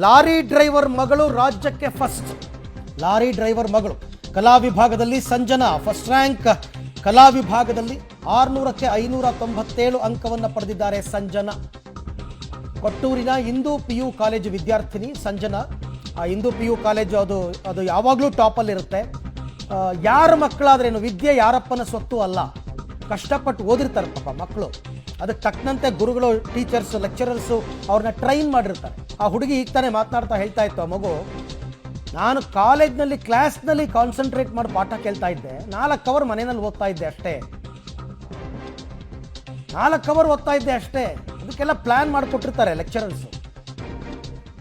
Lorry driver ಮಗಳು ರಾಜ್ಯಕ್ಕೆ first. Lorry driver ಮಗಳು ಕಲಾ ವಿಭಾಗದಲ್ಲಿ ಸಂಜನಾ ಫಸ್ಟ್ ರ್ಯಾಂಕ್. ಕಲಾ ವಿಭಾಗದಲ್ಲಿ 600ಕ್ಕೆ 597 ಅಂಕವನ್ನು ಪಡೆದಿದ್ದಾರೆ ಸಂಜನಾ. ಕೊಟ್ಟೂರಿನ ಹಿಂದೂ PU ಕಾಲೇಜು ವಿದ್ಯಾರ್ಥಿನಿ ಸಂಜನಾ. ಆ ಹಿಂದೂ PU ಕಾಲೇಜು ಅದು ಯಾವಾಗಲೂ ಟಾಪಲ್ಲಿರುತ್ತೆ. ಯಾರ ಮಕ್ಕಳಾದ್ರೇನು, ವಿದ್ಯೆ ಯಾರಪ್ಪನ ಸ್ವತ್ತು ಅಲ್ಲ. ಕಷ್ಟಪಟ್ಟು ಓದಿರ್ತಾರೆ ಪಾಪ ಮಕ್ಕಳು. ಅದಕ್ಕೆ ತಕ್ಕಂತೆ ಗುರುಗಳು, ಟೀಚರ್ಸ್, ಲೆಕ್ಚರರ್ಸು ಅವ್ರನ್ನ ಟ್ರೈನ್ ಮಾಡಿರ್ತಾರೆ. ಆ ಹುಡುಗಿ ಈಗ ತಾನೇ ಮಾತನಾಡ್ತಾ ಹೇಳ್ತಾ ಇತ್ತು ಆ ಮಗು, ನಾನು ಕಾಲೇಜ್ನಲ್ಲಿ ಕ್ಲಾಸ್ನಲ್ಲಿ ಕಾನ್ಸಂಟ್ರೇಟ್ ಮಾಡಿ ಪಾಠ ಕೇಳ್ತಾ ಇದ್ದೆ, 4 ಅವರ್ ಮನೆಯಲ್ಲಿ ಓದ್ತಾ ಇದ್ದೆ ಅಷ್ಟೇ. 4 ಅವರ್ ಓದ್ತಾ ಇದ್ದೆ ಅಷ್ಟೇ. ಅದಕ್ಕೆಲ್ಲ ಪ್ಲ್ಯಾನ್ ಮಾಡಿಕೊಟ್ಟಿರ್ತಾರೆ ಲೆಕ್ಚರರ್ಸು.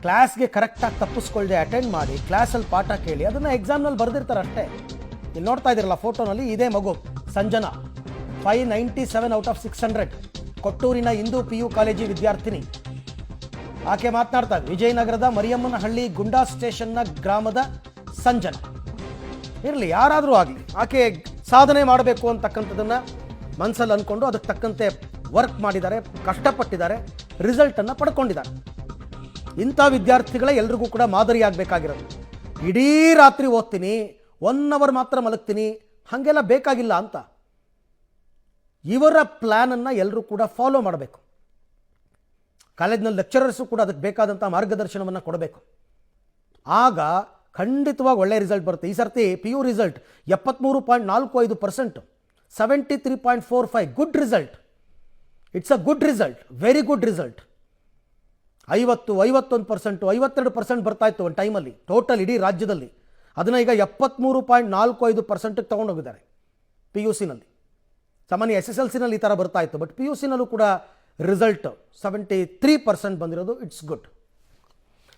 ಕ್ಲಾಸ್ಗೆ ಕರೆಕ್ಟಾಗಿ ತಪ್ಪಿಸ್ಕೊಳ್ದೆ ಅಟೆಂಡ್ ಮಾಡಿ ಕ್ಲಾಸಲ್ಲಿ ಪಾಠ ಕೇಳಿ ಅದನ್ನು ಎಕ್ಸಾಮ್ನಲ್ಲಿ ಬರೆದಿರ್ತಾರೆ ಅಷ್ಟೇ. ಇಲ್ಲಿ ನೋಡ್ತಾ ಇದ್ದೀರಲ್ಲ ಫೋಟೋನಲ್ಲಿ, ಇದೇ ಮಗು ಸಂಜನಾ. 597 out of 600. ಕೊಟ್ಟೂರಿನ ಹಿಂದೂ PU ಕಾಲೇಜು ವಿದ್ಯಾರ್ಥಿನಿ. ಆಕೆ ಮಾತನಾಡ್ತಾ ಇದ್ದ ವಿಜಯನಗರದ ಮರಿಯಮ್ಮನಹಳ್ಳಿ ಗುಂಡಾ ಸ್ಟೇಷನ್ನ ಗ್ರಾಮದ ಸಂಜನಾ. ಇರಲಿ, ಯಾರಾದರೂ ಆಗಲಿ, ಆಕೆ ಸಾಧನೆ ಮಾಡಬೇಕು ಅಂತಕ್ಕಂಥದ್ದನ್ನು ಮನಸ್ಸಲ್ಲಿ ಅಂದ್ಕೊಂಡು ಅದಕ್ಕೆ ತಕ್ಕಂತೆ ವರ್ಕ್ ಮಾಡಿದ್ದಾರೆ, ಕಷ್ಟಪಟ್ಟಿದ್ದಾರೆ, ರಿಸಲ್ಟನ್ನು ಪಡ್ಕೊಂಡಿದ್ದಾರೆ. ಇಂಥ ವಿದ್ಯಾರ್ಥಿಗಳೇ ಎಲ್ರಿಗೂ ಕೂಡ ಮಾದರಿಯಾಗಬೇಕಾಗಿರೋದು. ಇಡೀ ರಾತ್ರಿ ಓದ್ತೀನಿ, 1 ಅವರ್ ಮಾತ್ರ ಮಲಗ್ತೀನಿ, ಹಾಗೆಲ್ಲ ಬೇಕಾಗಿಲ್ಲ ಅಂತ. ಇವರ ಪ್ಲ್ಯಾನನ್ನು ಎಲ್ಲರೂ ಕೂಡ ಫಾಲೋ ಮಾಡಬೇಕು. ಕಾಲೇಜ್ನಲ್ಲಿ ಲೆಕ್ಚರರ್ಸು ಕೂಡ ಅದಕ್ಕೆ ಬೇಕಾದಂಥ ಮಾರ್ಗದರ್ಶನವನ್ನು ಕೊಡಬೇಕು. ಆಗ ಖಂಡಿತವಾಗಿ ಒಳ್ಳೆಯ ರಿಸಲ್ಟ್ ಬರುತ್ತೆ. ಈ ಸರ್ತಿ PU result 73.45%, 73.45. Good result. It's a good result, very good result. 51%, 52% ಬರ್ತಾ ಇತ್ತು ಒಂದು ಟೈಮಲ್ಲಿ ಟೋಟಲ್ ಇಡೀ ರಾಜ್ಯದಲ್ಲಿ. ಅದನ್ನು ಈಗ 73.45%ಗೆ ತೊಗೊಂಡೋಗಿದ್ದಾರೆ PUCನಲ್ಲಿ. ಸಾಮಾನ್ಯ SSLCನಲ್ಲಿ ಈ ಥರ ಬರ್ತಾ ಇತ್ತು, ಬಟ್ PUCನಲ್ಲೂ ಕೂಡ ರಿಸಲ್ಟ್ 73% ಬಂದಿರೋದು. It's good.